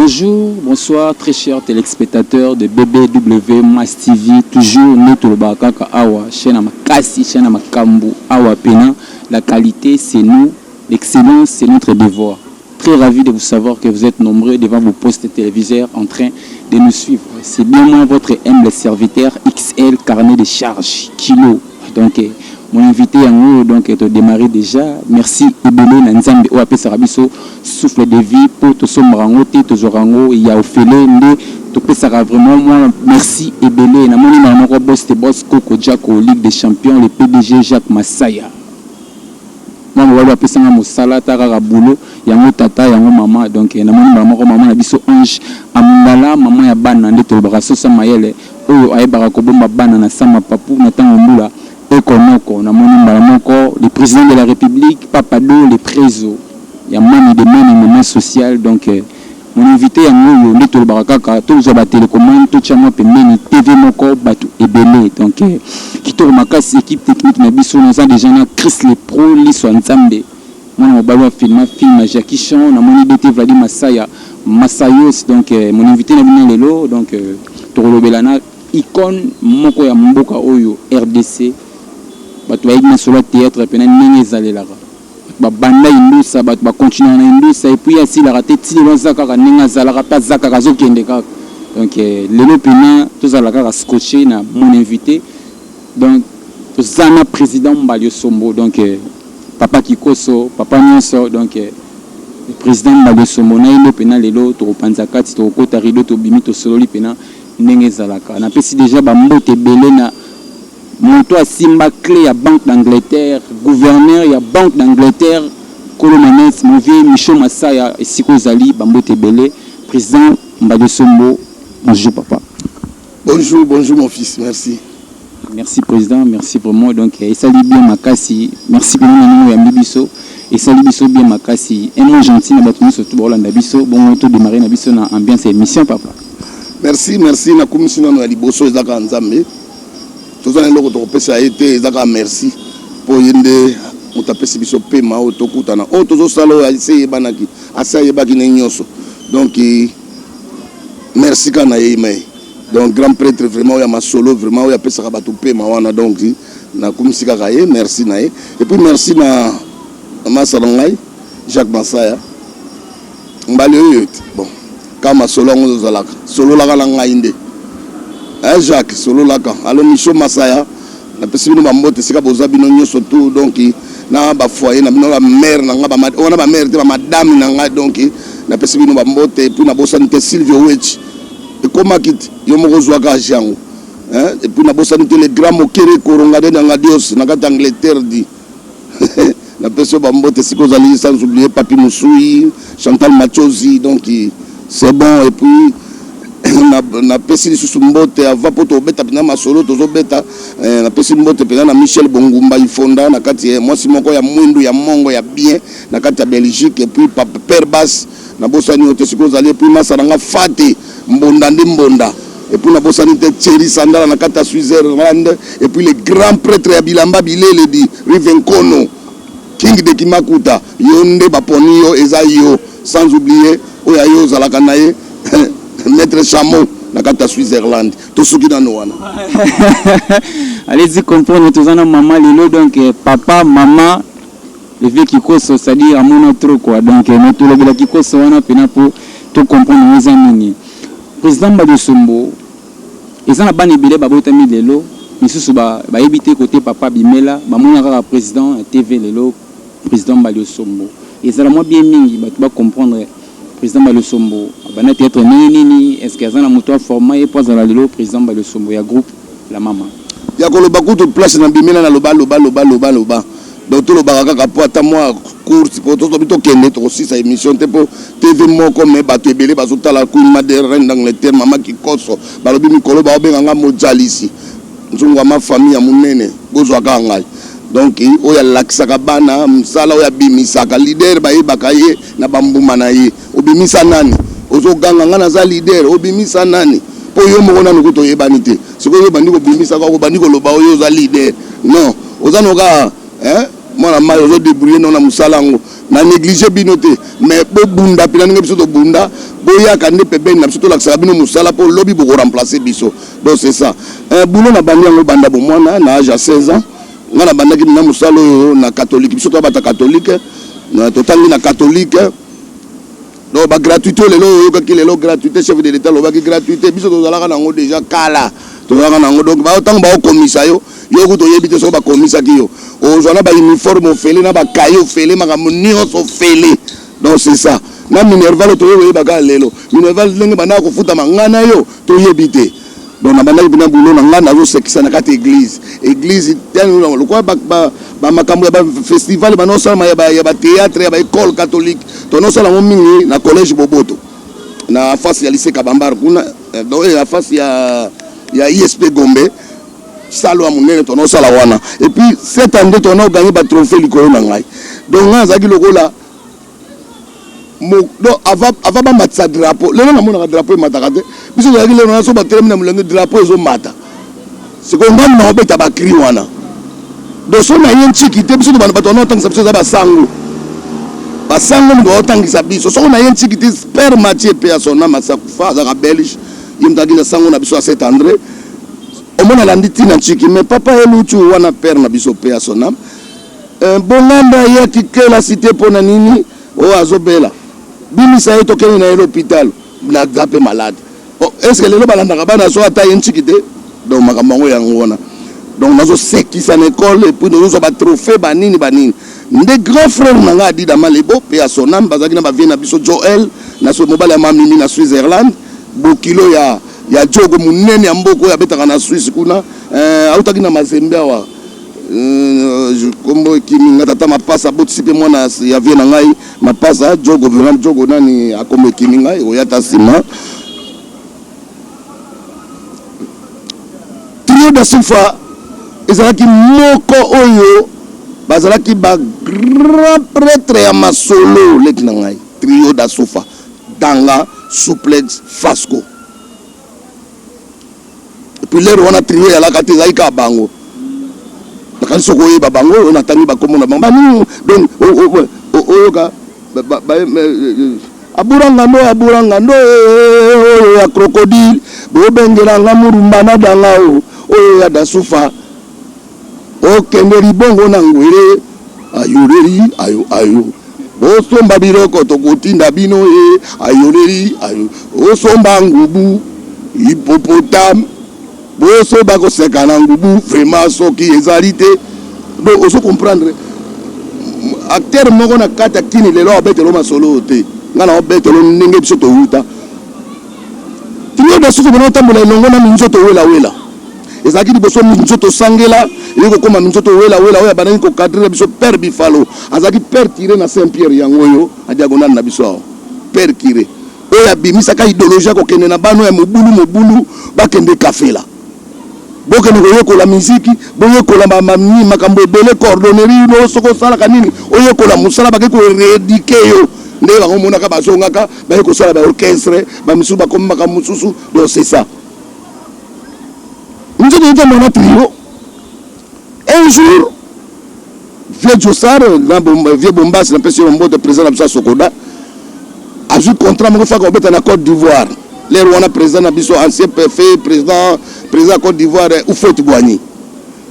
Bonjour, bonsoir très chers téléspectateurs de BBW Mass TV. Toujours notre bakaka awa, chaîne makasi, chaîne makambu awa pena. La qualité c'est nous, l'excellence c'est notre devoir. Très ravi de vous savoir que vous êtes nombreux devant vos postes téléviseurs en train de nous suivre. C'est bien moi votre humble serviteur XL carnet de charge kilo. Donc mon invité à nous donc est démarré déjà. Merci Ebele Nanzambe OAP Sarabiso souffle de vie pour tout son marangote tout zorango il y a ofélé ndé tout peut sera vraiment moi merci Ebele na moni na moko boss te boss Coco Jacko Ligue des Champions le PDG Jacques Massaya. Moi wala pesanga mosala tarara boulot yango tata yango mama donc na moni mama na biso Ange amundala mama ya bana ndé to baraso sa mayele oyo ayebaka ko bomba bana na sama papu na tango mbula. Ekonoko, na moni malamoko, le président de la République, Papado, le préso. Il y a mani de mani moment social, donc mon invité à nous, le Little Barakaka, tous les télécommandes, tout le monde TV Moko, Batu Ebele, donc qui tourne ma casse, équipe technique, Nabiso, nous avons déjà Chris les pros, l'Iso Nzambe. Moi, on va film Jackie Chan, on a mon invité Vladimir Massayos, donc mon invité Nabina Lelo, donc Torolo Belana, icône Moko ya Mboka Oyo, RDC. Batu aigna sur le théâtre pena nenge zalela ba banda indusa batu ba continuer na indusa et puis asi la raté ti lo zakaka nenga zalaka pa zakaka zo kende ka donc lelo pena to zalaka ka scotché na mon invité donc zana président Mbalio Sombo donc papa Kikoso papa Nyonso donc le président Mbalio Sombo na ilo pena lelo to panzaka ti to kota rido to bimi to sololi pena nenge zalaka na pesi déjà ba mbote belé na Monto a Simba clé à Banque d'Angleterre, gouverneur il y a Banque d'Angleterre, Kolomanes, mon vieux Michel Massaya et Siko Zali, Bambo Tebele, président Mbade Sombo. Bonjour papa. Bonjour mon fils, merci. Merci président, merci vraiment. Donc, et salut bien Makasi, merci pour nous Yambibiso, et salut Biso bien Makasi. Et moi gentil, Nabatounou surtout Rolanda Biso, bon on tout démarrer Nabiso dans ambiance et émission papa. Merci, na commission na liboso ezaka nzambe. Tout ça ça a été merci pour yende mutapesi biso pema otokutana o tozo salo ase banaki asa yebaki nenyoso donc merci kana yeme donc grand prêtre vraiment ya masolo vraiment ya pesa ka pema wana donc na kumisika kaye merci na et puis merci na masalongai Jacques Massaya mbali bon kama solo ngo zalaka solo la kala ngainde Jacques solo laka alors Michel Massaya na pesi bino bambote sika boza bino nyoso tout donc na ba foyer na bino la mère na nga ba on a ba mère te ba madame na nga donc na pesi bino bambote puis na bosanité Silvio Wech et comment quitte yo moko zwa ka jango et puis na bosanité le grand mokere koronga de nga Dios na kata Angleterre di na pesi bambote siko zali sans oublier Papi Moussoui Chantal Machozi donc c'est bon et puis na pesi lisusu mbote ava poto obeta pina masolo tozo beta na pesi mbote pina na Michel Bongumba ifonda na kati mwasi moko ya mwindu ya mongo ya bien na kati ya Belgique et puis Père Bass na bosani otesiko zali puis masaranga fate mbonda ndi mbonda et puis na bosani te Thierry Sandala na kati ya Switzerland et puis le grand prêtre ya Bilamba Bilele di Rivenkono King de Kimakuta yonde baponi yo eza yo sans oublier oya yo zalaka naye Maître Chameau na kata Switzerland tout ce qui dans nous allez-y comprendre tous en maman lelo donc papa maman le vieux Kikoso c'est-à-dire à mon autre quoi donc notre le Kikoso on a pena pour tout comprendre les amis président Mbade Sombo ils ont bani bilé babota mi lelo misusu ba éviter côté papa Bimela ba mona ka président TV lelo président Mbade Sombo ils ont moi bien mingi ba comprendre président Mbade Sombo bana théâtre nini est-ce qu'il y a un moto format et pas dans le président Mbade Sombo ya groupe la maman ya ko loba kutu place na Bimela na loba donc tout le baraka ka po ata moi course pour tout bito kende to aussi sa émission te po TV moko me bato ebele bazota la Queen Mother reine d'Angleterre mama Kikoso balobi mikolo ba obenga mojalisi nzungu ma famille ya munene bozwa ka ngai donc oya lakisaka bana msala oya bimisaka leader ba yebaka ye na bambuma na ye obimisa nani ozoganga ngana za leader obimisa nani po yo moko nanu ko to yebani te sikoyo bandi ko bimisa ko bandi ko loba oyo za leader non ozanoka mwana mayo ozo débrouiller na musala ngo na négliger binote mais bo bunda pina nge biso to bunda boya kande pebeni na surtout la sabino musala pour lobby pour remplacer biso. Donc c'est ça. Boulot na bandi ngo banda bo mwana na âge à 16 ans. Ngana banda ki na musalo na catholique, surtout bata catholique, na totangi na catholique. Donc ba gratuité lelo yo ki lelo gratuité chef de l'état lo ba ki gratuité biso to zalaka nango déjà kala. To zalaka nango donc ba autant ba komisa yo ko to yebite so ba komisa ki yo. O zona ba uniforme ofele na ba kayo ofele makambo nyonso ofele. Donc c'est ça. Na Minerval to yo ba lelo. Minerval lenge bana ko futa mangana yo to yebite. Donc na bana bina bulo na ngana zo sekisa na kati église tenu lo quoi ba makambo ya ba festival ba no sala ya ba théâtre ya ba école catholique to no sala mo mingi na collège Boboto na face ya lycée Kabambar kuna donc ya face ya ISP Gombe salo ya munene to no sala wana et puis cette année to no gagné ba trophée likolo na ngai donc nga zaki lokola donc avant ba matsa drapeau lelo na mona drapeau mataka te biso zaki lelo na so ba termine mulenge drapeau zo mata c'est qu'on va na obeta ba cri wana donc so na yen chiki te biso bana bato na tangisa biso za basango ndo tangisa biso so na yen chiki te père Mathieu pe a son âme sakufa za belge yimtaki na sango na biso à Saint André au mona landiti na chiki mais papa eluchu wana père na biso pe a son âme bonanda ya kikela cité pona nini o azobela bimisa yeto kene na l'hôpital na zape malade est-ce que lelo balanda bana so ata yen chiki te donc makambo yango wana donc nazo sekisa na école et puis nous ba trophée banini des grands frères nanga adi da malebo pe a son âme bazaki na ba vie na biso Joel na so mobile ya mamimi na Switzerland bokilo ya jogo munene ya mboko ya betaka na Suisse kuna autaki na mazembe wa kombo kimi ngata mapasa botisipe mwana ya vie na ngai mapasa jogo vraiment jogo nani akombe kimi ngai oyata sima trio da Sufa ezalaki moko oyo bazalaki ba grand prêtre ya masolo leki na ngai trio da Sufa Danga Suplex Fasco et puis lero wana trio ya la kati zaika bango bakani soko yeba bango on atangi bakomona bango bani donc oyoka aburanga ndo ya crocodile bobengela nga murumba na danga oyo ya da Sufa okendeli bongo na ngwere ayoleli ayo osomba biloko tokotinda bino ayoleli ayo osomba ngubu hippopotame bosoba koseka na ngubu vraiment soki ezali te donc oso comprendre acteur moko na kata kini lelo abetelo masolo te ngana obetelo ndenge biso to huta tino da suko bona tambola ilongo na minzoto wela ezaki liboso minzoto sangela yeko koma minzoto wela oya banani ko cadre biso père Bifalo azaki père tiré na Saint-Pierre yangoyo a diagonale na biso père Kiré oya bimisa ka idéologie ko kende na bano ya mobulu bakende kafela bokende ko yekola musique boyekola mamani makambo ebele coordonnerie no soko sala kanini oyekola musala bakeko rééduquer yo nde bangomona ka bazongaka bayeko sala ba orchestre ba misusu bakoma ka mususu donc c'est ça nous avons mon trio un jour vieux Jossar vieux Bombas la personne de président de Sokoda a eu contrat mon frère qu'on na Côte d'Ivoire les roi président na biso ancien président Côte d'Ivoire Oufouet Boigny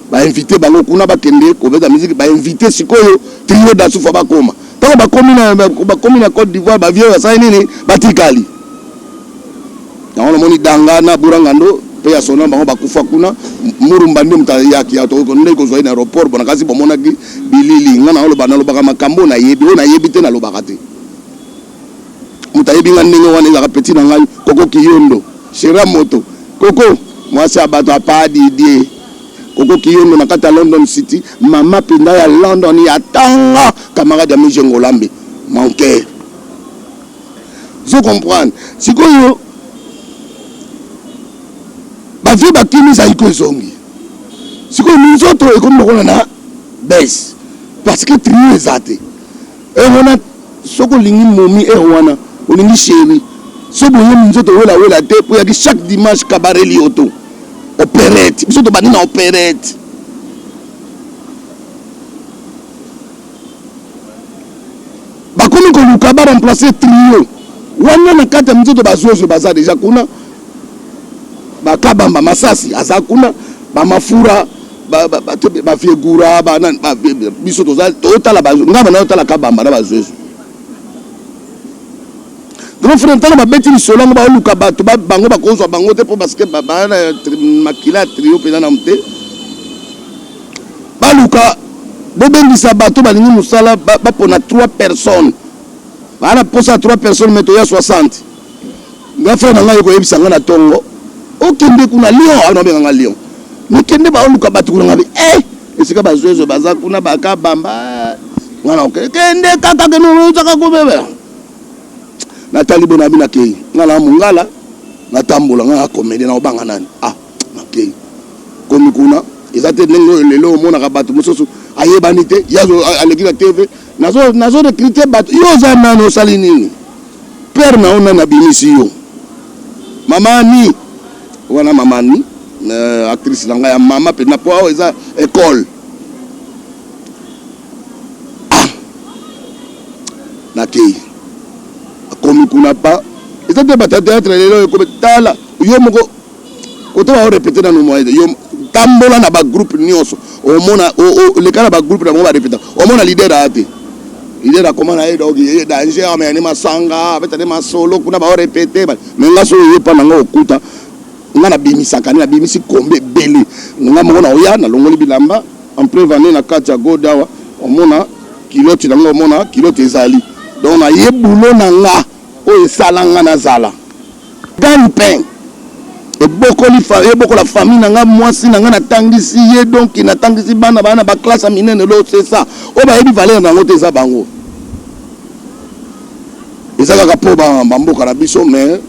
ba invité bango kuna ba kende ko beta musique ba invité sikoyo trio da Sufa ba koma tant ba komi na Côte d'Ivoire ba vieux ça nini batikali na on moni danga na burangando pe ya sona bango bakufa kuna murumba ndio mtayaki ya to ndeko kozwa na aéroport bona kasi bomona ki bilili ngana olo bana lo baka makambo na yebi te na lo bakate mutayebi ngandenge wana za petit na ngai koko kiyondo shira moto koko mwasi abato apadi die koko kiyondo na kata London City mama pinda ya London ya tanga camarade ya Mijengo Lambe manqué je comprends sikoyo bavie bakimi za iko zongi sikoyo minzoto ekomi lokona na base parce que trio ezate wana soko lingi momi wana olingi chéri so boye minzoto wela te po yaki chaque dimanche cabaret lioto opérette biso to bani na opérette bakomi koluka ba remplacer trio wana na kata mzoto bazozo baza déjà kuna bakabamba masasi aza kuna bamafura bafegura biso totala ngamba na totala kabamba na bazozo grand frère tala babeti lisolo ngo baoluka bato bango bakozwa bango te po parce que bana makila trio pena na mte baluka bobengisa bato balingi musala bapona 3 personnes bana posa 3 personnes meto ya 60 grand frère nanga yeko yebisa nga na tongo okende kuna lion ana benga lion nikende baoluka bato kuna ngabe esika bazozo baza kuna bakabamba ngana okende kaka kenu utaka kubebe natali bona bina kei ngala mungala natambola ngala komedi na obanga nani nakei komi kuna ezate nengo lelo mona ka bato mususu ayebani te yazo alekila TV nazo recruter bato yo za nano sali nini père na ona na bimisi yo mama ni wana mama ni actrice langa ya mama pe na po eza école nakei komi kuna pa ezate bata théâtre lelo ko tala yo moko ko to ba répéter dans nos moyens yo tambola na ba groupe nyonso o mona le kana ba groupe na mo ba répéter o mona leader ate leader akoma na edo ye danger amene masanga betane masolo kuna ba répéter mais ngaso yo pa nanga okuta ngana bimisa kana bimisi kombe bele nga mona oya na longoli bilamba en prévenir na kati ya godawa o mona kilote nango mona kilote ezali donc na yebulo na nga o esalanga na zala gagne pain et beaucoup la famille na nga mwasi na nga natangisi ye donc natangisi bana ba classe minene lo c'est ça o ba yebi valeur na ngote za bango ezaka ka po ba mboka na biso mais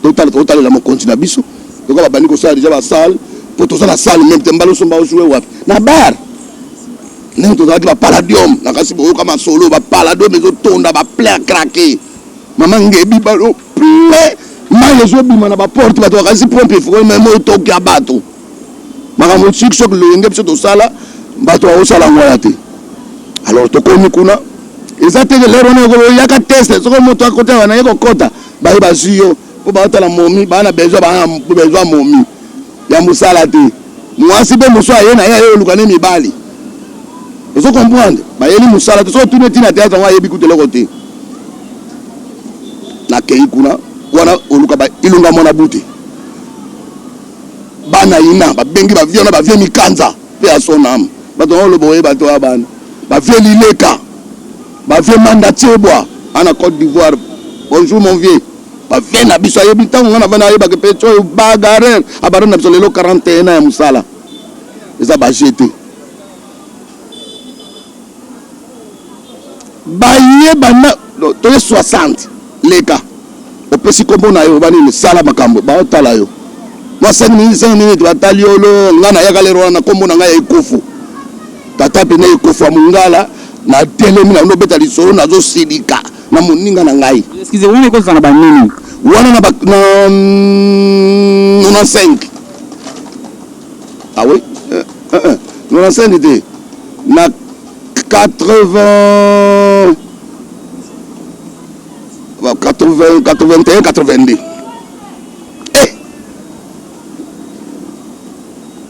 total la mo continue biso donc ba bani ko ça déjà ba salle pour tout ça la salle même tembalo so ba jouer wapi na bar n'est tout ça ba palladium na kasi bo kama solo ba palladium mais otonda ba plein craquer maman ngebi ba lo plein mais je bima na ba porte ba to kasi pompe fo même to ka bato maka mo chik sok le ngep to sala bato o sala ngoya te alors to komi kuna ezateke lero ne ko yaka test so ko moto akote wana yeko kota ba ba ziyo po ba tala momi ba na besoin momi ya musala te mwasi be muso ayena ya yo lukane mibali ozo comprendre ba yeli musala te so tourner tina théâtre wa yebi kutelo côté na kei kuna wana oluka ba ilunga mona buti bana ina ba bengi ba viona ba vie mikanza pe asonam ba to lo boye ba to abana ba vie lileka ba vie mandatebwa ana Côte d'Ivoire bonjour mon vieux ba vie na biso yebi tango ngana bana yeba ke pecho bagarre abaro na biso lelo 41 ya musala eza ba jeté ba yeba na to 60 leka opesi kombo na yo bani sala makambo ba otala yo moi 5 minutes batali yo lo ngana ya galero na kombo na nga ya ikofu tata pene ikofu mungala na telemi na no beta lisoro na zo sidika na moninga na ngai excusez vous ko sana ba nini wana na 95 ah oui 95 était na 80 81 82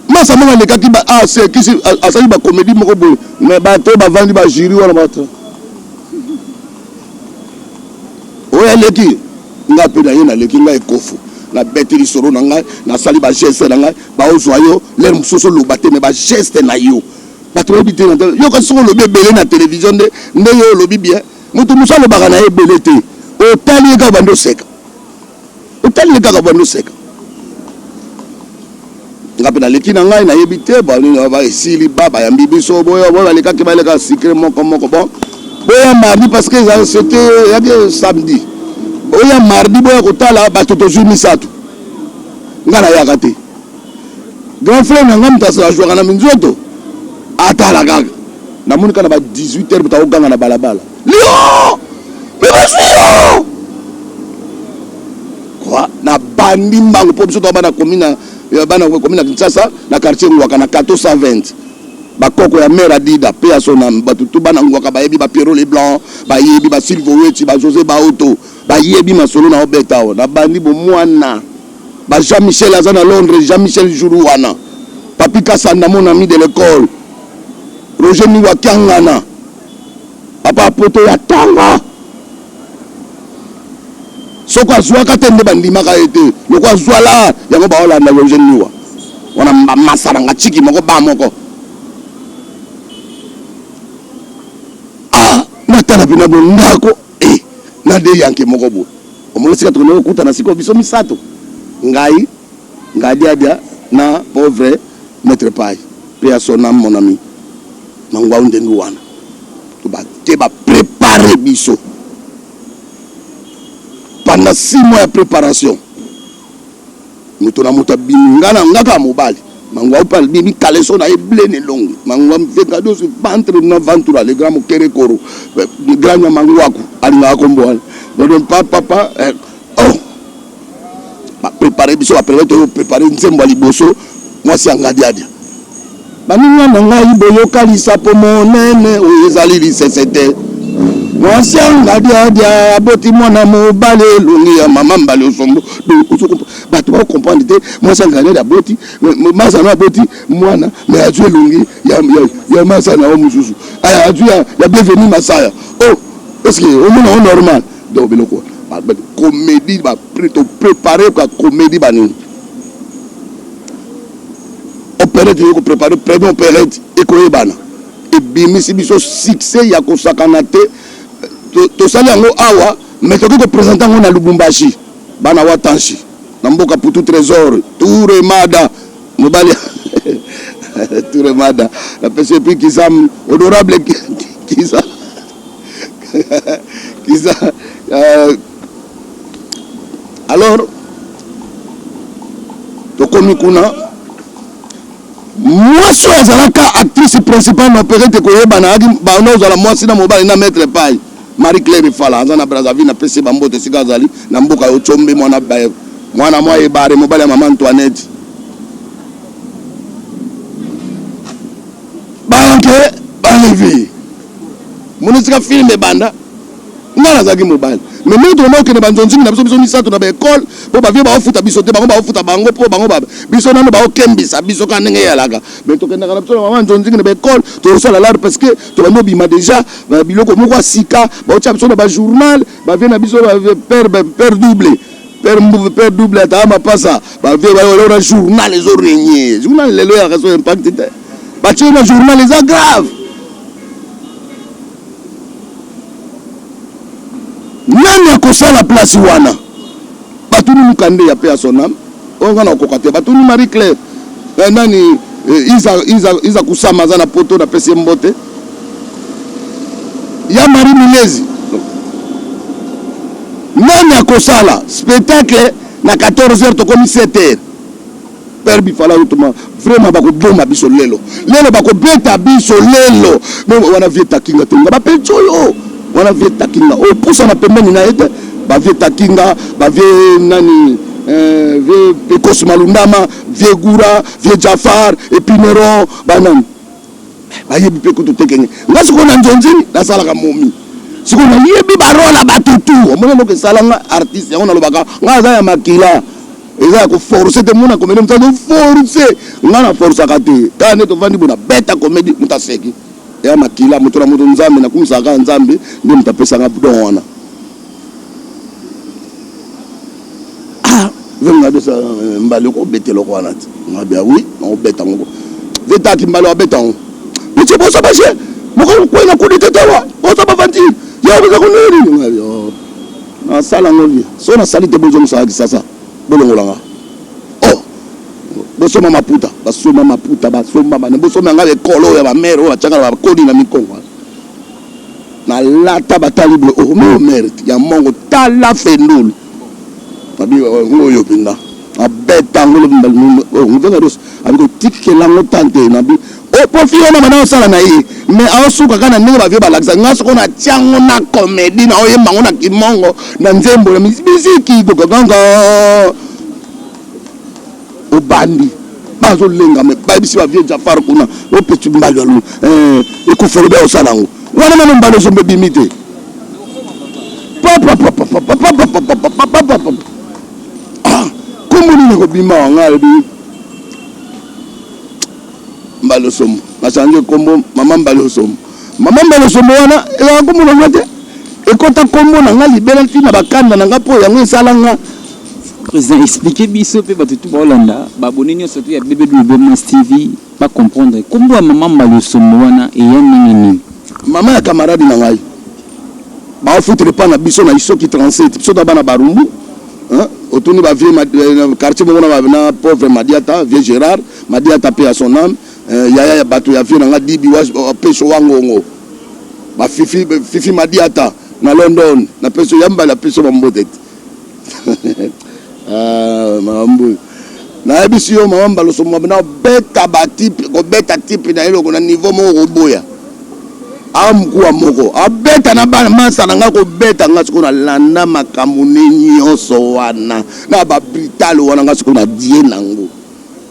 masa mona le kaki ba c'est qui asali ba comédie moko boye mais ba to ba vandi ba jury wana bato oya leki nga pe na yena leki nga ekofu na beti lisoro na nga na sali ba geste na nga ba ozwa yo le musoso lo baté mais ba geste na yo bato ebité na yo ka solo be belé na télévision nde yo lo bien mutu musalo baka na ebelé te otali ka bando seka ngapena leki na ngai na yebite ba ni ba esili baba ya mbibiso boyo boyo leka ke ba leka secret moko bon boya mardi parce que c'était ya que samedi boya mardi boya kotala ba toto jour misatu ngana ya kate grand frère na ngam tasa joa na minzoto atala gaga na moni kana ba 18h buta oganga na balabala lio Bébé quoi na bandi mbango po biso to bana komina Kinshasa na quartier ngwaka na 1420 bakoko ya mère Adida pe ya sona batutu bana ngwaka ba yebi ba Pierrot les Blancs ba yebi ba Silvo Wechi ba José Baoto ba yebi masolo na obeta o na bandi bo mwana ba Jean-Michel azana Londres Jean-Michel Jourouana Papi Kassanda mon ami de l'école Roger Niwakangana papa poto ya tanga soko azwa katende bandi maka ete loko azwa la yango ba olanda Roger Niwa wana masara nga chiki moko ba moko natala bina bondako na de yanke moko bo omolosika tukone kuta na siko biso misato ngai dia na pauvre maître pai pe à son âme mon ami mangwa undengu wana to ba te ba préparer biso pendant 6 mois de préparation mutona muta bingana ngaka mobali mangwa upal bibi kaleso na eblene longi mangwa mvenga dosu ventre na ventura le grand kere koro le grand mangwaku alinga kombo donc papa préparer biso après to préparer nzembo liboso moi si angadiadia baninga nanga iboyo kalisa po monene oyezali lisesete moi si angadiadia aboti mwana mobale lungi ya mama mbale osombo bato ba comprendre te moi si angadiadia aboti masa na aboti mwana mais aju lungi ya masa na omususu aya aju ya bienvenue masaya est-ce que au monde normal donc biloko comédie va préparer quoi comédie bani opérette yo préparer premier opérette et ko yebana et bimisi biso succès ya ko sakana te to sali yango awa mais to ko présenter ngo na Lubumbashi bana watanshi na mboka putu trésor toure mada mobali toure mada la PCP qui sam honorable qui ça alors tokomi kuna mwasi azalaka actrice principale na opérette koyebana aki bana ozala mwasi na mobali na maître pai Marie Claire Fala azana Brazzaville na pese bambote sika azali na mboka yo chombe mwana mwa ebare mobali ya mama Antoinette banke balevi monisika filme banda ngana zaki mobile mais nous devons que les banjonzi na biso misato na ba école po ba vie ba ofuta biso te bango ba ofuta bango po bango ba biso nano ba okembisa biso ka ndenge yalaka mais to kenda na biso na banjonzi na ba école to so la lar parce que to ba mobima déjà ba biloko moko sika ba ocha biso na ba journal ba vie na biso ba père double ata ma passa ba vie ba na journal les oreigniers journal les lois raison impact ba tio na journal les grave nani akosa la place wana batuni mukande ya pe asonam ongana okokate batuni Marie Claire nani iza kusama za na poto na pesi mbote ya Marie Milezi nani akosala spectacle na 14h to komi 7h père bifala utuma vraiment bako bomba biso lelo bako beta biso lelo wana vieta kinga tenga ba pechoyo wana vie takinga o pousa na pembeni na ete ba vie takinga ba vie nani vie Pekos Malundama vie Goura vie Jafar Epinero banani ba yebi pe kutu tekenge ngasi ko na njonjini na sala ka momi siko na yebi barola batutu omona loke sala nga artiste yango na lobaka nga za ya makila eza ko forcer te mona comédie mutando forcer nga na forcer ka te tane to vandi bona beta comédie mutaseki ya makila mutu na mutu nzambe na kumisaka nzambe ndio mtapesa nga budon wana venga de sa mbali ko betelo ko wana ngabia oui on beta ngo veta ki mbali wa beta ngo mutu bosa baje moko ko na kudite tawa bosa bavandi ya boza ko nini ngabia na sala ngovi so na salite bozo musaka sasa bolongolanga bosoma maputa basoma bana bosoma ngale kolo ya ba mère o achaka ba kodi na mikongo na lata batalible o mo mère ya mongo tala fendul tabi ngoyo pinda abeta ngolo mbal o ngona dos abiko tikela ngotante na bi o profio na mana osala na yi mais aosuka kana ndenge ba vie ba laksa ngaso kona tiango na comédie na oyemba ngona kimongo na nzembo na miziki goganga obandi bazo lenga me babisi ba vie Jafar kuna o petit mbalo lu eko ferbe o salango wana mano mbalo zombe bimite papa Comment nous avons bimba en albi Mbalosomo. Ma changé combo maman Mbalosomo. Maman Mbalosomo wana et on comme on dit et quand on combo na libéral fi na bakanda na po yango salanga. Président expliquez biso pe ba tout Hollanda ba bonini surtout ya BBW Mass TV pas comprendre combo maman Mbalosomo wana et yanini. Maman ya camarade na ngai. Ba foutre pas na biso na isoki 37 biso da bana barumbu. Hein? Autour va vieux quartier na pauvre Madiata, vieux Gérard, Madiata paix à son âme. Yaya bato ya vieux na dibi wa peso wangongo. Ba fifi Madiata na London, na peso yamba la peso mambotet. Mambo. Na ebisio mamba lo somo na beta batip, ko beta type na elo na niveau mo roboya. Amkuwa moko abeta na bana masa na ngako beta ngasiko na landa makamune nyonso wana na ba brital wana ngasiko na die nango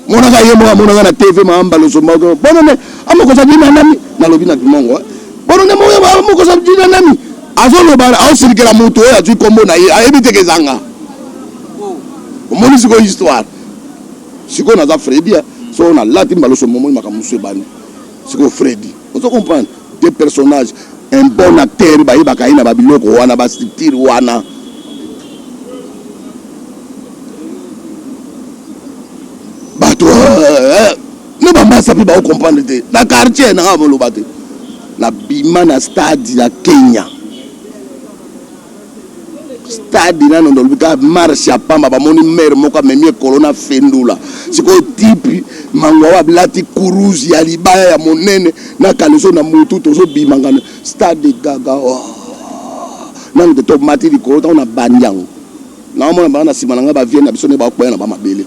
mona ka yemo mona na TV maamba lo somako bonone amoko sa dina nami na lobi na mongo bonone moyo amoko sa dina nami azolo ba ausirikela mutu oya tu kombo na ye ayebite kezanga moni siko histoire siko na za Freddy so na lati mbalo somo makamusu bani siko Freddy on se comprend. Des personnages, un bon acteur, bah il va cailler na babiloko wana ba structure wana. Bah toi, ne va pas savoir ba comprendre te. La quartier na ngamo bate. La bima na stade ya Kenya. Stade na ndo lubika marche ya pamba ba moni mer moka memie kolona fendula. Siko tipi mangwa wa blati kuruzi ya libaya ya monene na kaleso na mutu tozo bimangana stade gaga na ndo to mati di ko ta na banyango na mona bana simananga ba vie na biso ne ba kwa na ba mabele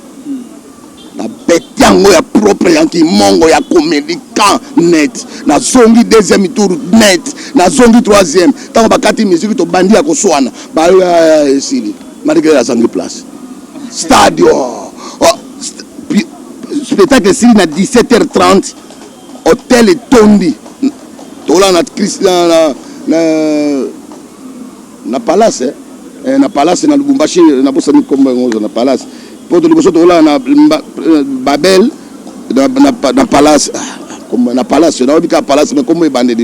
na betango ya propre yanki mongo ya comédien net na zongi deuxième tour net na zongi troisième tango bakati musique to bandi ya koswana ba esili malgré la sangue place stade spectacle ici à 17h30 hôtel Tondi tola na Chris na palace na palace na Lubumbashi na bosa ni komba ngozo na palace pour de liboso tola na Babel na palace comme na palace na obika palace mais comme bande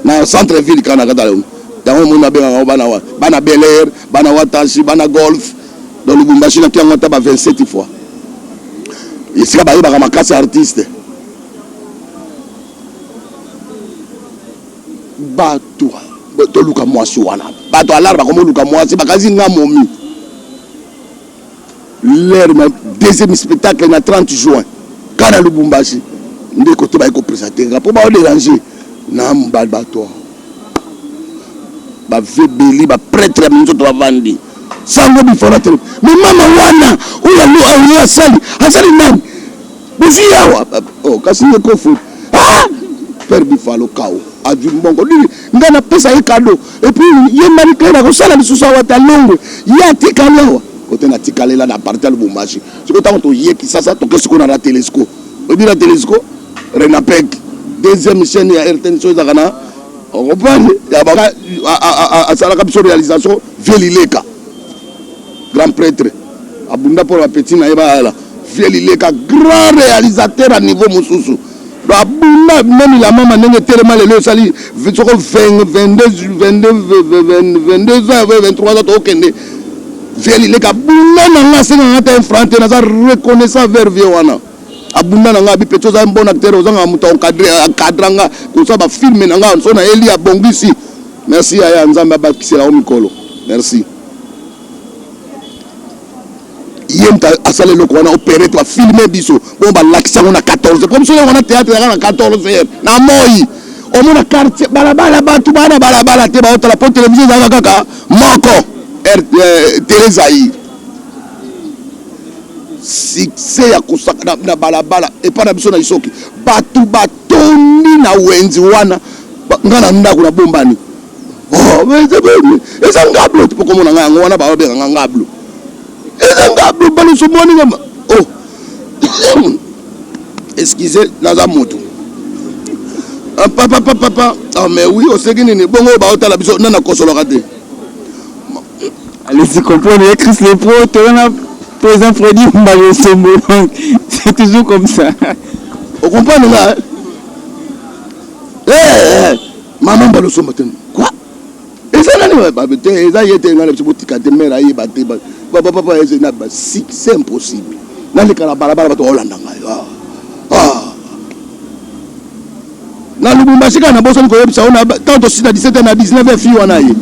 na centre ville kana kada dans mon abena bana Bel Air bana Watansi bana Golf dans Lubumbashi na kiango ta ba 27 fois. Il sera baillé par ma casse artiste. Bato, to luka mwasi wana. Bato alarba comme luka mwasi bakazi nga momi. L'air deuxième spectacle na 30 juin. Kana Lubumbashi. Ndé côté ba ko présenter. Pour ba déranger. Na mbal bato. Ba vebeli ba prêtre minzo to vandi. Sango bifona tele. Mais mama wana oya lo awia sali. Asali nani? Busi yawa. Oh, kasi ngeko fu. Ah! Père bifalo kao. Adu mbongo dili ngana pesa e cadeau. Et puis ye mari kena ko sala bisusa wata longo. Ya tikali yawa. Kote na tikali la na partir Lubumbashi. Siko tango to yeki sasa to kesiko na telescope. Obi na telescope Renapec. Deuxième chaîne ya RTN Soza kana. On comprend ya baka a sala ka biso réalisation Vielileka. Grand prêtre abunda pour la petite na yeba ala Vielileka grand réalisateur à niveau mususu abunda même la maman nenge tellement le sali 22 ans 23 ans okende Vielileka abunda na senga ngata enfrante na za reconnaissant vers Viwana abunda na ngabi pecho za bon acteur ozanga muta encadranga ko sa ba filmer na nga so na Elia Bongisi merci aya nzamba bakisela o mikolo merci. Yenta asale loko wana opéré to filmer biso bon ba l'action on a 14 comme ça on a théâtre na 14 heures na moi on a quartier balabala batu bana balabala te ba la porte télévision za kaka moko Télézaï succès ya kusaka na balabala et pas na biso na isoki batu batondi na wenzi wana ngana ndako na bombani oh mais c'est ngablo tu poko mona nganga wana ba obeka ngablo oh excusez naza moto papa ah mais oui au segini ni bongo ba otala biso nana kosolo kate Allez-y comprendre, Chris le pro, tu as président Freddy Mbalosombo. C'est toujours comme ça. Vous comprenez là? Maman Mbalosombo, quoi? Et ça, c'est impossible. Na Lubumbashi kana boso ko yebisa ona tanto sina 17 na 19 fi wana ye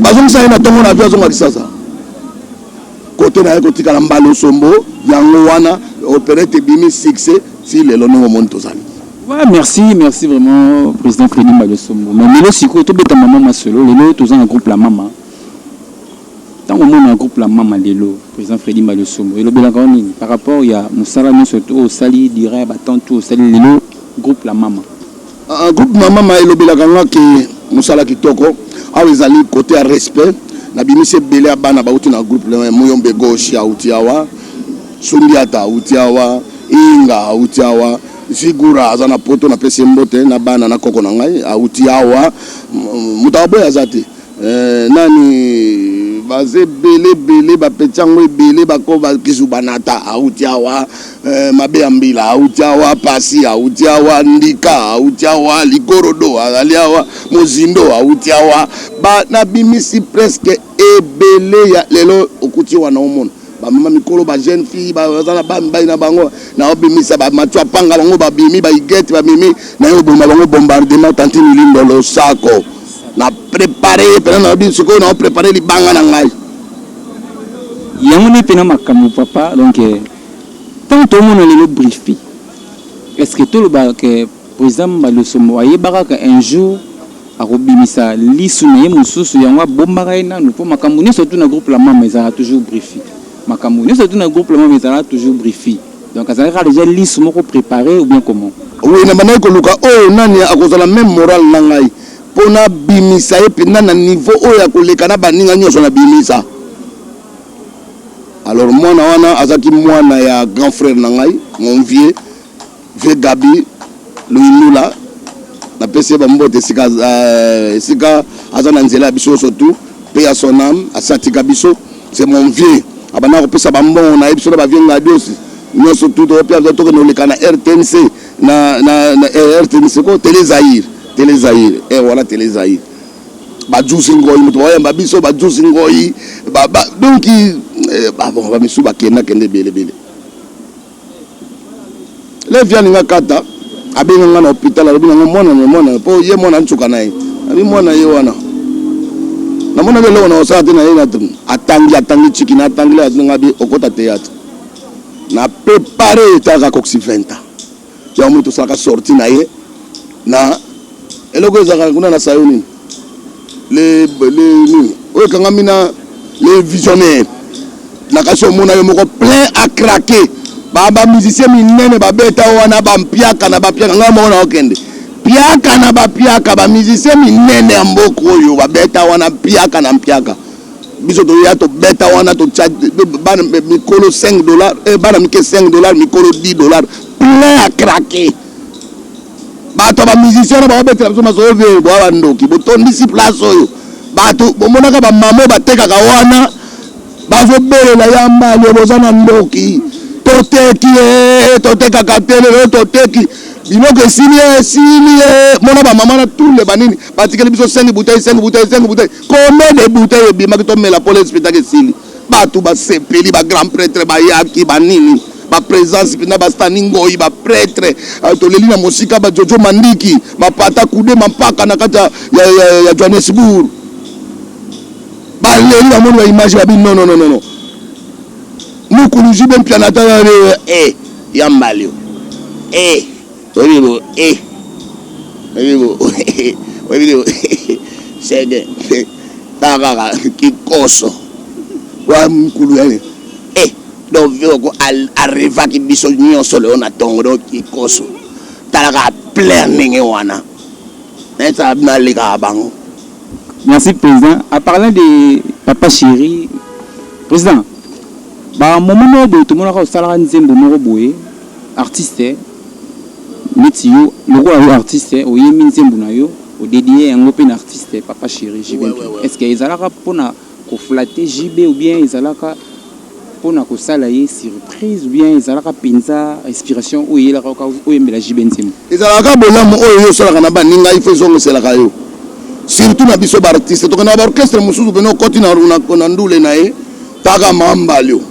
bazongisa ina tongo na avion zonga kisasa côté na ko tikala Mbalosombo yango wana opérate bimi succès si le longo monto zali. Ouais, merci vraiment président Freddy Mbalosombo. Mais le siko to beta maman masolo lelo to un groupe la maman. Tant au monde un groupe la maman lelo président Freddy Mbalosombo. Et le belangoni par rapport il y a Moussala surtout au sali dirait battant tout au sali lelo groupe la maman. Un groupe maman et le belanganga qui Moussala kitoko a ezali côté à respect na bimise belé bana bauti na groupe le moyombe gauche ya utiawa sundiata utiawa inga utiawa Figura azana poto na pese mbote na bana na koko na ngai auti awa mutabo yazati nani baze bele ba petangwe bele bako ba kizubanata auti awa mabe ambila auti awa pasi auti awa ndika auti awa likorodo aliawa mozindo auti awa ba na bimisi presque ebele ya lelo okuti wana omona ba mama mikolo ba jeune fille ba zana ba mbai na bango na obimisa ba matwa panga bango ba bimi ba igeti ba mimi na yo bomba bango bombardement tantini lindo lo sako na préparer pena na bi siko na préparer li banga na ngai yango ni pena makamu papa donc tant tout monde le briefi est-ce que tout le ba que président Mbalosombo ayebaka un jour akobimisa lisu na ye mususu yango bombaka ina no po makamu ni surtout na groupe la maman ezala toujours briefi makamou nous sommes dans un groupe mais ça toujours briefé donc ça sera déjà liste moko préparé ou bien comment oui na manai ko luka oh nani akozala même moral na ngai pona bimisa et puis na niveau oh ya koleka na baninga nyonso na bimisa alors moi na wana azaki mwana ya grand frère na ngai mon vieux Gabi Louilula na pese ba mbote sika azana nzela biso surtout paix à son âme à Satika biso c'est mon vieux abana ko pesa bambon na ebiso ba vienga dosi nyoso tout au pia to no le kana RTNC na RTNC ko Télé Zahir et voilà Télé Zahir ba juice ngoi muto wa ba biso ba juice ngoi ba donc ba bon ba misu ba kenda kende bele le viani nga kata abenga nga na hôpital abinga mona po ye mona nchuka nae abi mona ye wana na mona belo na osate na ina tum atangi chiki na atangi azinga bi okota théâtre na préparer ta coxi 20 ya mutu saka sorti na ye na eloko ezaka kuna na sayoni les ni o kanga mina les visionnaires na kaso mona yo moko plein à craquer baba musicien minene ba beta wana ba mpiaka na ba piaka ngamo na okende piaka na ba piaka ba musicien minene amboko yo ba beta wana piaka na mpiaka biso to ya to beta wana to chat bana mikolo $5 bana mike $5 mikolo $10 plein à craquer bato ba musicien ba beta biso maso ve bo abandoki bo tondisi place oyo bato bomona ka ba mamo bateka ka wana bazo bele la yamba yo bozana ndoki toteka katele toteki binoko esili mona ba mama na tous les banini batikeli biso 5 bouteilles combien de bouteilles ebimaki tomela pour le spectacle esili bato basepeli ba grand prêtre bayaki banini ba présence pina ba standing ngoi ba prêtre toleli na mosika ba Jojo Mandiki mapata kude mampaka na kata ya Johannesburg baleli ba moni ba image ba non nous connaissons bien pianata yambalio c'est takaka kikoso wa mkulu yani donc voko arriva ki biso nyonso le ona tongo do kikoso talaka plein ninge wana neta na leka bango. Merci président. En parlant de papa chéri président ba moment bo to mona ka sala nzembo moko boye artiste métier moko artiste o yemi nzembo na yo o dédié un open artiste papa chéri est-ce que ezalaka pona koflatter JB ou bien ezalaka pona kosala ye surprise ou bien ezalaka penza inspiration ou yelaka oyembela JB ntimo ezalaka bolamu oyo yosalaka na baninga ifo ezongeselaka yo surtout na biso baartiste tokena baorchestre mosusu pene okoti na ndule na ye taka mambalio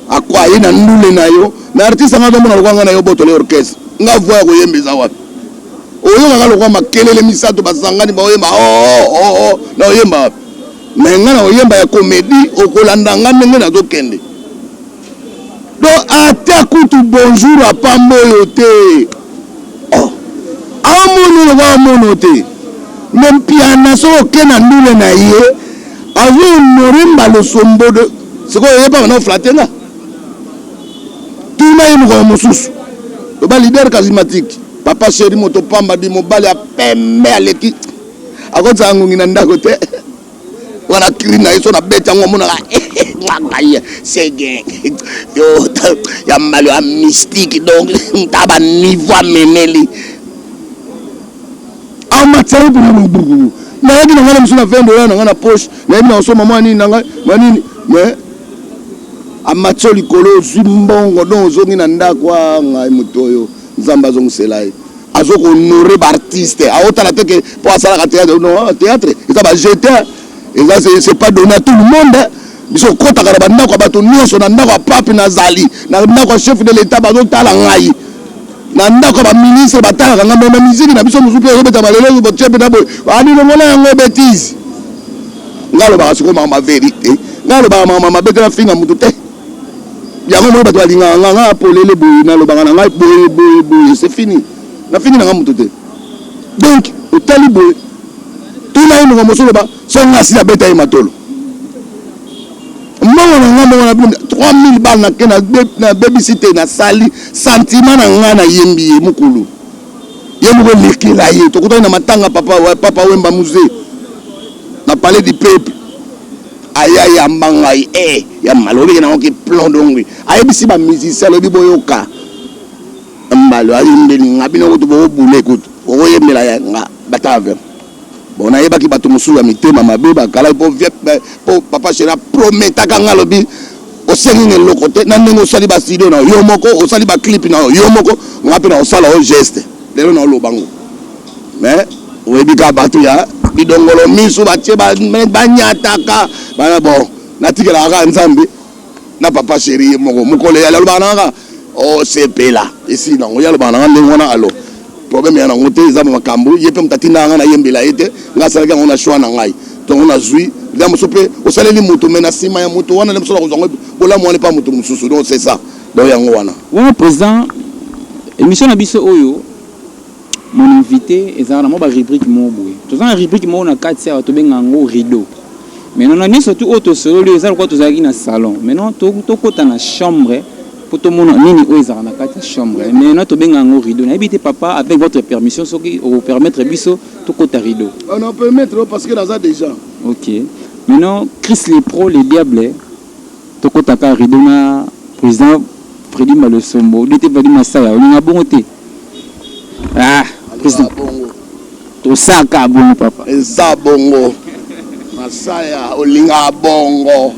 akwa ye na ndule na yo mais artiste anga tomona lokwanga na yo botole orchestre nga voya koyembeza wapi oyokaka lokwa makelele misato basangani baoyemba na oyemba wapi mais nga na oyemba ya comédie okolanda nga ndenge nazokende donc ata kutu bonjour apamba oyo te amoni lokwa amono te même piana so oke na ndule na ye azonore mbala osombo de sikoyo oyebaka na oflate nga tuna ye mokolo mosusu loba leader charismatique papa chéri moto pamba di mobali ya pembe aleki akozala ngongi na ndako te wana kiri na ye so na bete yango omonaka ngaya sege yo ya mbalo ya mystique donc taba niveau amemeli amatsari mpona mobuku nayebi na ngai na mosu na $20 na ngai na poche nayebi na osoma mwa nini na ngai manini mais amatio likolo ozwi mbongo don ozongi na ndako ngai moto oyo nzambe azongisela ye azokohonore baartiste aotala teke mpo asalaka théâtre eza bajete eza c'est pas donné à tout le monde biso okotaka na bandako ya bato nyonso na ndako ya pape nazali na ndako ya chef de l'état bazotala ngai na ndako ya baministre batalaka ngai na miziki na biso mosusu mpe ezobeta malelo botie mpe na boye aninongola yango betise ngai alobaka sikoyo makambo ya verité ngai alobaka makambo mabetela finga motu te yango moi bato balingaka nga ngai apolele boye nalobaka na ngai boye c'est fini na fini na ngai motu te donc otali boye tuna ye moko mosu loba so nga si nabeta ye matolo mbongo na nga mbongo na bino 3000 bal nake na babysite nasali sentiment na nga na yembi ye mokulu ye moko elekela ye tokutaki na matanga papa wemba musée na palais du peuple aya yamba ngai ya malobi na oki plan dongwe ayebisi bamusicien alobi boyoka mbalo ayembeli nga bino kutu bokobula ekutu okoyembela ya nga batave bon nayebaki bato mosusu ya mitema mabe bakala po papa shera prometaka nga alobi osengi eloko te na ndenge osali bastudio na yo moko osali baclip na yo moko nga mpe na osala o geste lelo na olobango mais oyebika bato ya bidongolo misu batie banyataka bana bon natikelaka kaka nzambe na papa sheri ye moko mokolo yali alobaka nanga osepela esi nango ye alobaka nanga ndenge wana alo problème ya nango te eza makambo ye mpe motatinda nga nayembela ye te nga asalaki yango na shwa na ngai tongo nazwi eza mosu mpe osaleli moto me na nsima ya moto wana nde mosu na kozwango bolamu wana epa moto mosusu donc c'est ça donc yango wana wana président émission na biso oyo mon invité ezalaka na mwa barubrique moko boye toza na rubrique moko na kati awa tobenga yango rideau maintenant na nyonso tu oyo tosololi eza lokola tozalaki na salon maintenant tokota na chambre pour tout le monde nini oyo ezalaka na kati ya chambre maintenant tobenga yango rideau nayebi te papa avec votre permission soki opermettre biso tokota rideau on en permettre parce que naza déjà ok maintenant Chris les pros les diables tokotaka rideau na président Freddy Malosombo lite vadi masaya olinga bongo te ah président tosaka bongo papa eza bongo masaya olinga bongo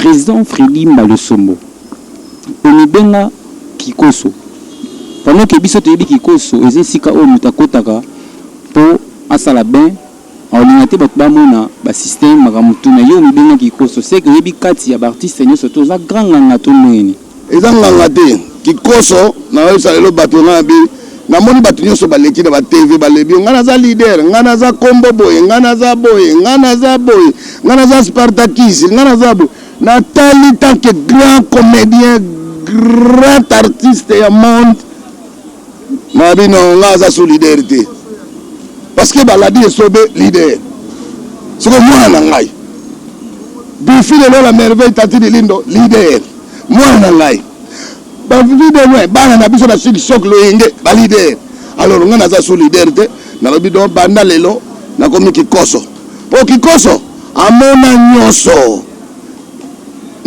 président Freddy Malosombo omibenga kikoso pendant que biso toyebi kikoso eza sika oyo moto akotaka mpo asala bien olinga te bato bamona basystème makambo tuna yo omibenga kikoso seke oyebi kati ya baartiste nyonso to oza grand nganga to nini eza nganga te kikoso nayosa lelo bato nga bi namoni bato nyonso baleki na batv balebi nga naza leader nga naza kombo boye nga naza boye nga naza boye nga naza Spartakis nga naza boye natali tant que grand comédien grand artiste ya monde nabi non nga aza solidarité parce que baladi esobe leader soko mwana na ngai bifi lelo la merveille tati de lindo leader mwana na ngai bavideo bana na biso na sud choc loyenge ba leader alors nga naza solidarité nalobi do banda lelo nakomi kikoso po kikoso amona nyonso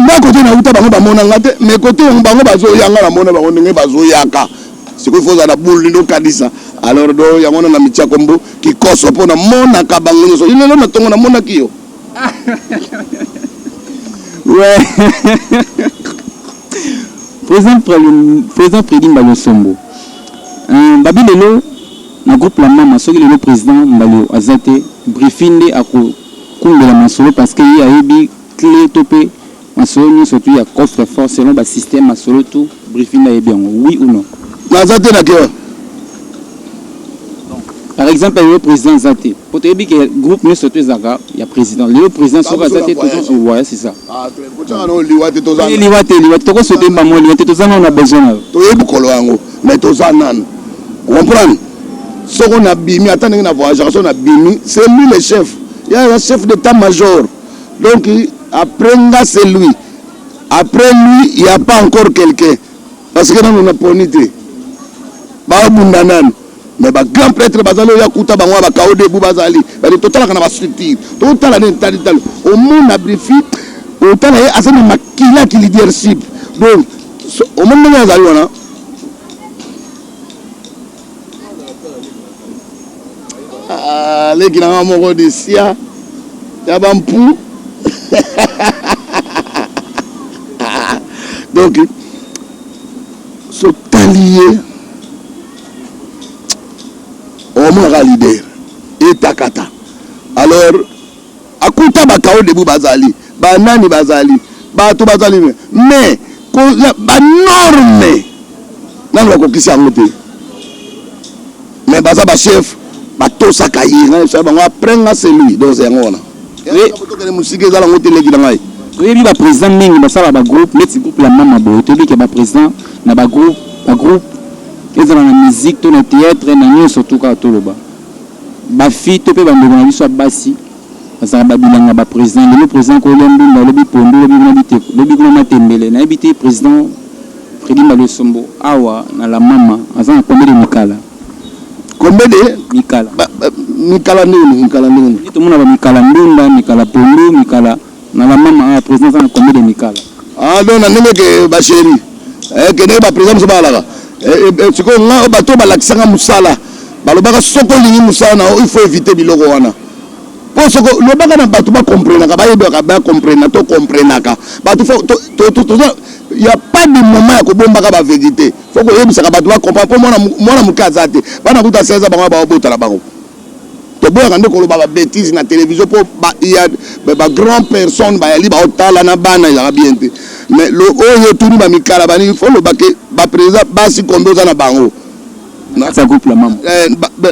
nga kote na uta bango bamona nga te mais kote bango bazoyanga na mona bango ndenge bazoyaka sikoyo foza na boule ndo kadisa alors do yango na mitia kombo ki koso pona mona kabango so ino na tongo na mona kiyo ouais président Freddy Mbalo Sombo babi lelo na groupe la mama soki lelo président Mbalo azate briefing ako kundela masolo parce que il y a eu clé topé masolo surtout il y a coffre fort selon ba système masolo tout briefing est bien oui ou non azate na kiyo. Par exemple, le président Zate. Pour te dire que le groupe nous surtout Zaga, il y a président. Le président Soka Zate, ouais, c'est ça. Ah, tu es liwate tozana. Liwate, toko sauter pas moi, liwate tozana on a besoin. To yebu koloango, mais tozana. Comprendre? Ce qu'on a bimi, attendez na voyage, on a bimi, c'est lui le chef. Il y a un chef d'état-major. Donc après c'est lui. Après lui, il n'y a pas encore quelqu'un. Parce que nous on a ponité. Ba bundanan. Mais ba grand prêtre bazali ya kuta bangwa ba kaode bu bazali ba total kana ba structure total na talital au monde a briefé total ya asana makila ki leadership donc au monde na zali wana les grands moko de sia ya bampu donc so talier on leader et takata alors akuta bakao debu bazali banani bazali bato bazali mais ba norme nan ko kisa ngote mais baza ba chef bato sakayi na ça bango aprenga celui donc c'est ngona oui to musike za la ngote legi na ngai oui ba président mingi basala ba groupe mais groupe la mama bo to bi ke ba président na ba groupe ils ont la musique, tout le théâtre, et surtout quand tout le bas. Ba fille, tout peut bambou, on a vu soit bassi. Parce que Babilanga, ba président, le président Colombo, le lobby Pondo, le lobby Matembele, n'a habité président Freddy Mbalo Sombo, Awa, na la mama, à un combien de Mikala. Combien de Mikala? Mikala Ndou. Tout le monde a Mikala Ndunda, Mikala Pondo, Mikala, na la mama, président, à combien de Mikala. Ah, donc, on a nommé que Bacheri. Que n'est pas président, c'est pas là. Tu connais bateau balakisanga musala balobaka soko lingi musala na il faut éviter biloko wana pour soko lobaka na bato ba comprendre ka ba yebaka ba comprendre to comprendre ka bato faut il y a pas de moment ya ko bombaka ba vérité faut ko yebisa ka bato ba comprendre pour mona mukazate bana buta 16 ba ba bota la bango to boya kande ko lobaka bêtise na télévision pour il y a ba grand personne ba yali ba otala na bana ya bien te mais le oyo tuni ba mikala bani il faut le baquer ba président basi combien za na bango na ça couple la maman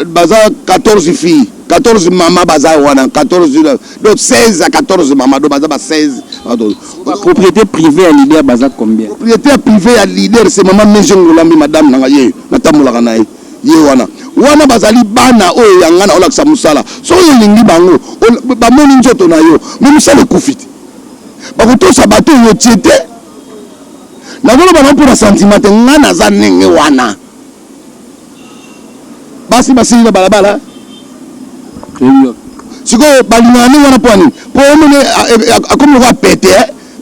baza 14 filles 14 maman baza wana 14 donc 16 à 14 maman donc baza ba 16 propriété privée à leader baza combien propriété privée à leader c'est maman Menjengola mi madame nanga ye natamula kana ye wana bazali bana oyo yangana olakisa musala so yo lingi bango ba moni njoto na yo musala kufiti bakotosa bato yo tiete na golo bana pour sentiment ngana za nenge wana basi na balabala siko balingani wana poni po mene akomo ko pété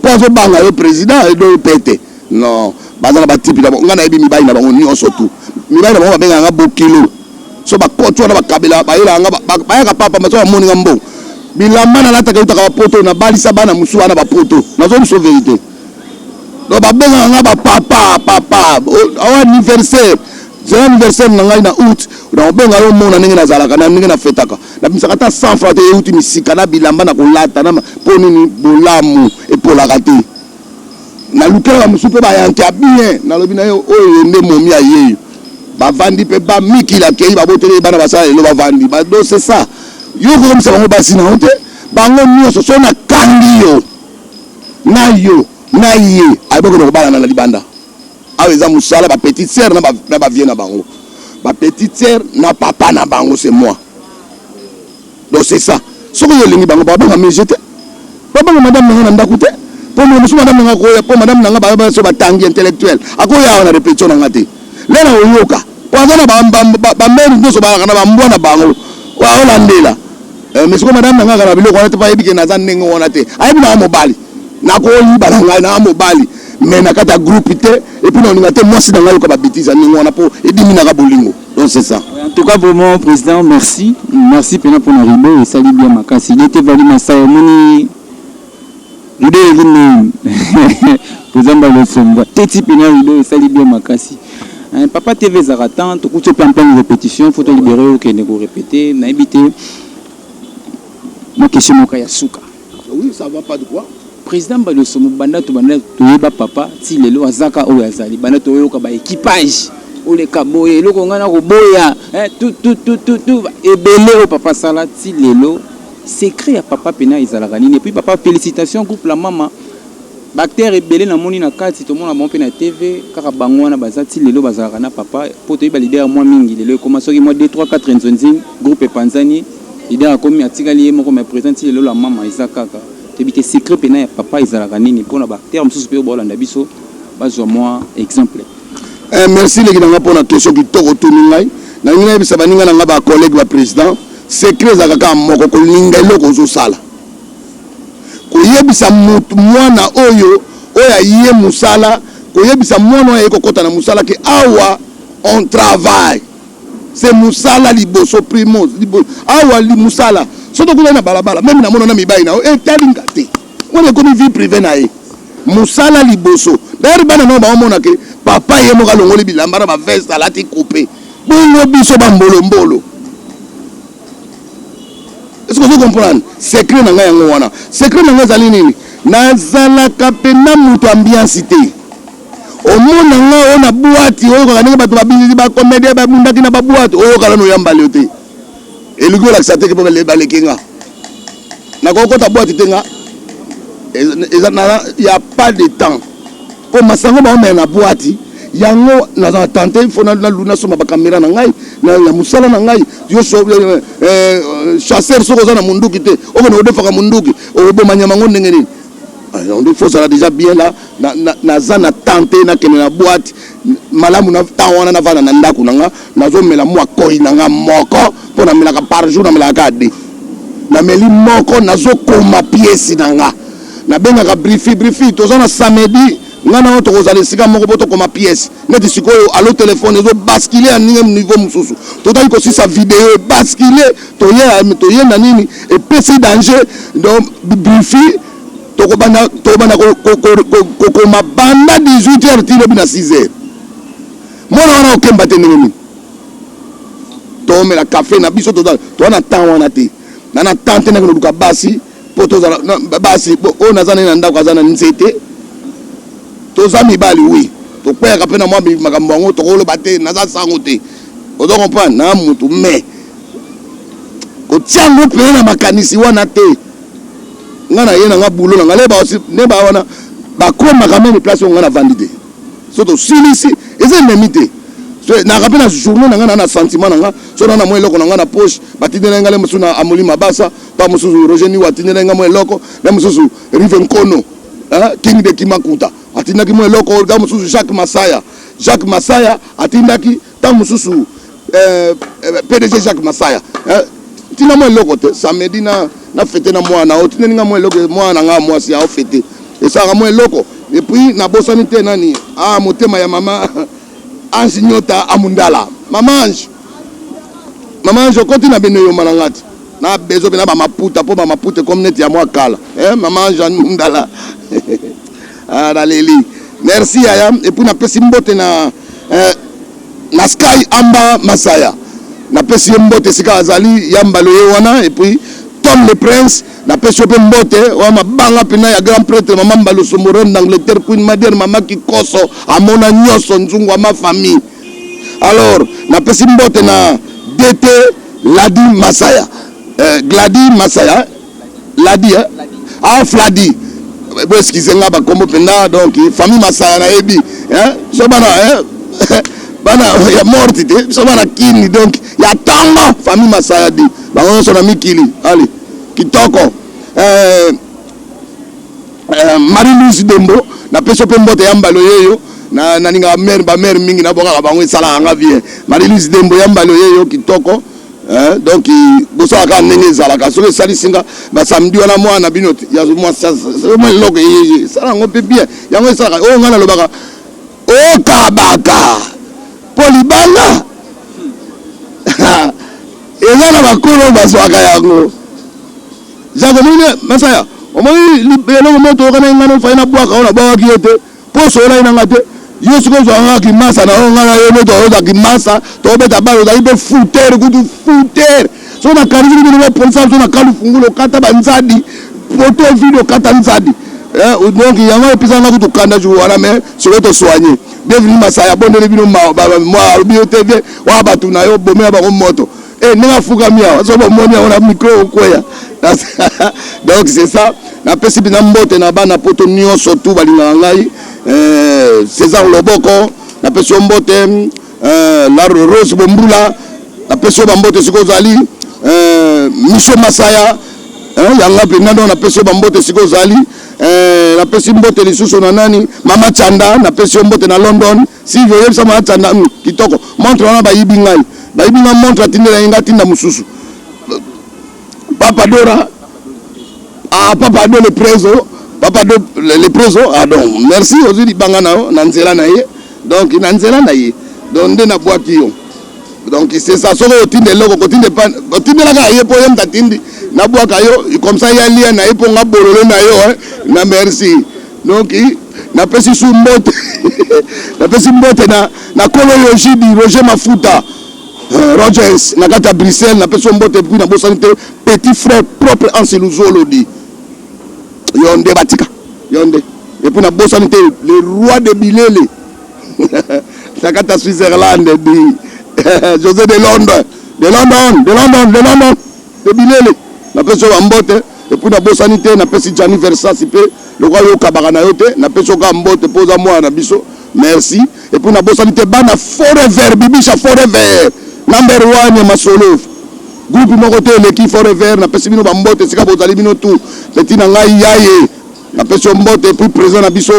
po zo banga yo président et do pété non bazana ba tipi na ngana ebi mibai na bango nyonso tout mibai na bango benga nga bokilo so ba koto na ba kabila ba yela nga ba ya papa maso moni ngambo bilamba na lata ka utaka poto na balisa bana musu wana ba poto na zo so vérité do ba benga nga ba papa au anniversaire c'est l'anniversaire na ngai na août na benga yo mona ningi na zalaka na ningi na fetaka na bisaka ta 100 francs te août misika na bilamba na kolata na poni ni bolamu et pour la rater na lukela musu pe ba yanka bien na lobi na yo oyo nde momi ayeyo ba vandi pe ba mikila kei ba botele bana basala lo ba vandi ba do c'est ça yo ko comme ça on basi na honte bango nyoso so na kangiyo na yo na ye ay boko ko bana na libanda aweza musala ba petite sœur na ba vie na bango ba petite sœur na papa na bango c'est moi donc c'est ça so ko yolingi bango ba banga mejete ba banga madame na ndakute pour moi musu madame na ko pour madame na ba so ba tangi intellectuel akoya na répétition na ngati lena oyoka kwanza na ba mère ndoso ba kana ba mbona bango wa olandela mais siko madame na ngaka na biloko wana te pa yebike na za ndenge wana te ayebi na mobali na ko liba na ngai na mobali mais nakata groupe te et puis on ngate moi si na ngai ko ba bêtise ndenge wana po edimi na ka bolingo donc c'est ça En tout cas, vraiment, président, merci. Merci pour l'arrivée et salut bien Makassi. Il était venu à Saomoni. Président Balosomba. Teti Pena Rido et salut bien Makassi. Papa TV Zaratan, tout coup, tu peux en plein de répétition. Il faut te libérer ou qu'il ne faut répéter. N'a évité. Ma question, mon kaya souka. Oui, ça va pas de quoi. Président Balosomba, banda tu yeba papa, si le lo azaka ou azali, banda tu yoka ba équipage. Ou les kaboye, le kongana koboya, tout, et belé au papa salati lelo, secret à papa pena izalaganine. Et puis papa, félicitations, couple la maman. Bactère et belé na moni na kati, tout le monde a bon pena TV, car bangwana bazati lelo bazalagana papa, pour te yeba leader moi mingi, lelo commence moi 2, 3, 4 enzonzing, groupe Panzani, leader a commis à Tigali, moi comme président lelo la maman Isakaka. Te secret pena ya papa izalaganine, pour na bactère, m'sous super bon la biso, bazo moi exemple. Merci les gars pour la question qui t'a retenu là. Na ngina bisa baninga na ngaba collègue ba président secret za kaka moko ko linga loko zo sala. Ko yebisa mutu mwana oyo oya ye musala ko yebisa mwana oyo kokota na musala ke awa on travaille. C'est musala liboso primo awa li musala. Soto kula na balabala même na mona na mibai na e talinga te. On est comme vie privée na e. Musala liboso. D'ailleurs bana no ba mona ke papa ye mo kalongoli bilamba na ba veste alati coupé bongo biso ba mbolo. Est-ce que vous comprenez? Secret na nga yango wana. Secret na nga zali nini? Nazalaka pena mutu ambiance te. Omona nga ona boîte oyo kanenge bato babinzi ba comédie ba mundaki na ba boîte oyo kala no yamba leote. Elugo la sate ke po le balekenga. Na kokota boîte tenga. Il y a pas de temps. Pour masango ba on na boîte yango na tenter il faut na luna soma ba caméra na ngai na musala na ngai yo so chasseur soko za na munduki te o ko de faka munduki o bo manyama ngo ndengeni on il faut ça déjà bien là na za na tenter na kene na boîte malamu na tawana na vana na ndaku na nga na zo mela mwa koi na nga moko pour na mela ka par jour na mela ka de na meli moko na zo koma pièce na nga na benga ka briefi to za na samedi ngana oto kozala sika moko poto koma pièce neti sikoyo alo téléphone ezo basculer à niveau mususu totali kosisa vidéo basculer toye na nini et pesi danger donc brifi tokobana kokoma banda 18h tilo bina 6h mona wana okemba te ndenge nini tomela café na biso tozana temps wana te nana tante na koluka basi po tozala basi o nazana na ndako azana nzete toza mibali oui to kweka pena mwa makambo ngo to kolo bate naza sango te ozo comprendre na mutu mais ko tiango pena na makanisi wana te ngana yena nga bulo na ngale ba aussi ne ba wana ba koma quand même place ngana vandité soto silisi eze nemité so na rapena journée na ngana na sentiment nga so na mo eloko na ngana poche batindela ngale musuna amoli mabasa pa mususu rojeni watindela nga mo eloko na mususu riven kono king de kimakuta atindaki mo eloko ga mususu Jacques Masaya atindaki ta mususu PDG Jacques Masaya tina mo eloko te samedi na fete na mwana otindeni nga mo eloko mwana nga mwasi a fete esaka mo eloko et puis na bosani te nani motema ya mama Ange Nyota Amundala mama Ange continue bino yo malangati na bezo bina ba maputa po ba maputa comme net ya mwa kala mama Ange Amundala Leli. Merci Aya. Et puis na pesi mbote na Sky Amba Masaya. Na pesi mbote sika azali yamba loye wana et puis Tom le Prince na pesi mbote wa mabanga pina ya grand prêtre mama Mbalo Somoro d'Angleterre Queen Madère mama Kikoso amona nyoso nzungu ma famille. Alors na pesi mbote na DT Ladi Masaya. Gladi Masaya. Ladi Fladi. Excusez nga ba kombo penda donc famille Masaya na ebi so bana bana ya morti te so bana kini donc ya tanga famille Masaya di ba on so na mikili allez kitoko Marie-Louise Dembo na peso pe mbote ya mbalo yeyo na ninga mère mingi na boka ba ngwe sala nga bien Marie-Louise Dembo ya mbalo yeyo kitoko donc boso aka nene zala ka so sali singa ba samedi wana mwana bino ya mwa ça mo loko ye sala ngo pe bien ya ngo sala o ngana lobaka o kabaka polibanga Et là, on va courir, Basoakayango. Jacques Masaya, au moins, les motos, on a fait une boîte, on a boire qui était. Pour cela, il y a des. Yo ce que je vois qui massa na on a yo moto qui massa to beta ba yo ibe fouter kutu fouter so na karibu ni police so na kalu fungulo kata banzadi photo video kata nzadi donc il y a un épisode na kutu kanda ju wana mais sur to soigner bienvenue Masaya bondele bino moi bio TV wa batu na yo bomela ba ko moto ninga fuka mia so bo moni on a micro koya donc c'est ça na pesi bina mbote na bana poto nyonso tu balinga ngai César Loboko na pesi mbote la Rose Bombula na pesi mbote sikozali Michel Masaya yanga penando na pesi mbote sikozali na pesi mbote lisusu na nani Mama Chanda na pesi mbote na London Silvio yebisa Mama Chanda kitoko montre wana ba yibingai montre atindela inga tinda mususu Papa Dora Papa Dora le préso Papa de les présos donc merci aujourd'hui bangana nanzela naye donc nanzela naye donc na boîte yo donc c'est ça soko otinde loko otinde la ka ye po yem tatindi na boîte yo comme ça ya lien na po nga bololo na yo na merci donc na pesi sou mbote na pesi mbote na kolologie di Roger Mafuta Rogers na kata Bruxelles na pesi mbote puis na bosanité petit frère propre en Seluzolo di Yonde Batika Yonde et puis na bosanité le roi de Bilele Sakata Switzerland dit José de Londres de Bilele na peso mbote et puis na bosanité na pesi Gianni Versace le roi yo kabagana yote na peso ka mbote poza moi na biso merci et puis na bosanité bana forever bibisha forever number 1 masolo groupe moko te l'équipe forever na pesi bino bambote sika bozali bino tout petit na ngai yaye na pesi mbote puis présent na biso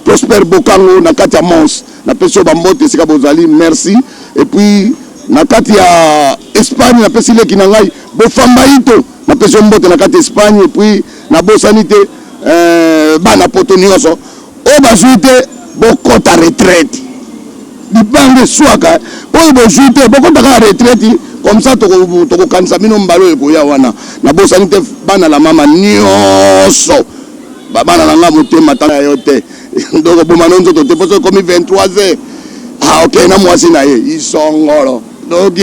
Prosper Bokango na kati ya Mons na pesi bambote sika bozali merci et puis na kati ya Espagne na pesi leki na ngai Bofambaito na pesi mbote na kati Espagne et puis na bosanité bana poto nyonso o bazuite bokota retraite dibange swaka po bozuite bokota ka retraite comme ça toko kanisa bino mbalo ekoya wana na bosanité bana la mama nyonso bana na nga motema tanga yo te donc bomanonzo to te poso comme 23h ok na mwasi na ye isongolo donc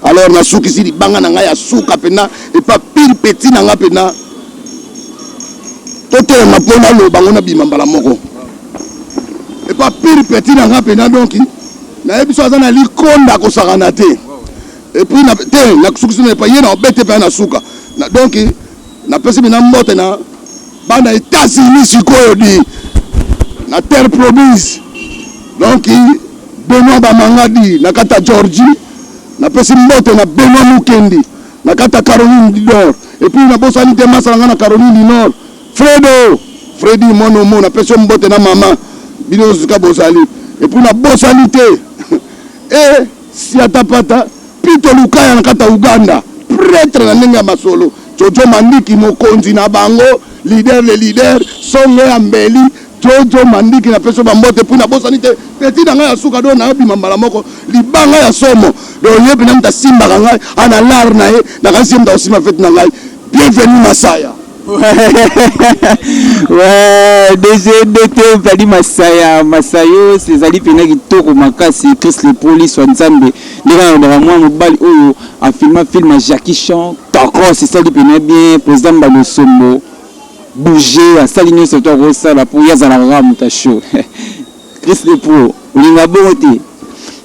alors na suki si banga na nga ya suka pena et pas pile petit na nga pena toto na pona lo bango na bimambala moko et pas pile petit na nga pena donc na ebiso azana likonda ko sakana te et puis na suki ne pas yena obete pa na suka donc na pesi bina mbote na bana États-Unis sikoyo di na terre promise donc Benoît Bamangadi na kata Georgie na pesi mbote na Benoît Mukendi na kata Caroline du Nord et puis na bosanité masanga na Caroline du Nord Freddy Monomo na pesi mbote na mama bino zika bosali et puis na bosanité et si atapata Pito Lukaya na kata Uganda prêtre na ndenge masolo Jojo Mandiki mokonzi na bango leader songe ambeli Jojo Mandiki na peso bambote puis na bosanité petit na nga ya suka do na bimambala moko libanga ya somo do yebi na mta simba ngai ana lar na ye na kasi mta osima fete na ngai bienvenue Masaya ouais DGDT Fadi Masayo c'est pena kitoko makasi Chris le police wa Nzambe ndika na mwa mobali oyo a film Jackie Chan toko c'est ça pena bien président Balosombo bouger à saligner ce tour ça la pour yazala ram ta show Chris le pro ulinga bongote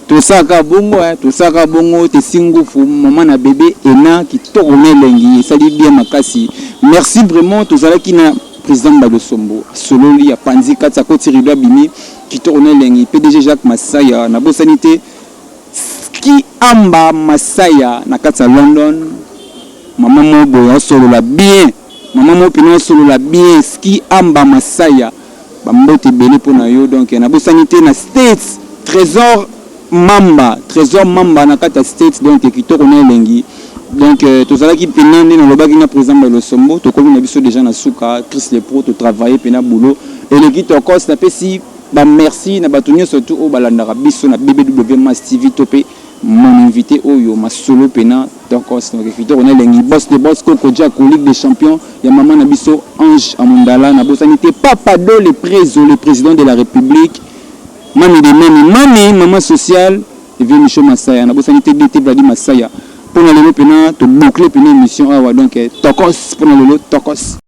to saka bongo te singufu maman na bébé ena kitoko melengi sali bien makasi merci vraiment to zala kina président Balosombo sololi ya panzi katsa ko tiridwa bimi kitoko melengi PDG Jacques Masaya na bosanité ski amba Masaya na katsa London maman mobo solo la bien maman mo pino solo la bien ski amba Masaya bambote belé pona yo donc na bosanité na States trésor mamba na kata States donc kitoko na lengi donc to zala ki penande na lobaki na président Balosombo to komi na biso déjà na suka Chris le pro to travailler pena boulot et le qui to cause na pesi ba merci na batonyo surtout au balandara biso na BBW Mass TV topé mon invité oyo ma solo pena tokos donc effectivement on a les boss de boss Kokodja Ligue des champions ya maman Nabiso Ange Amundala na bosanité Papa Do le président de la République mami de mami maman sociale et vieux Michel Massaya na bosanité DT Vladi Massaya pour le pena to boucler pena émission donc tokos pour le tokos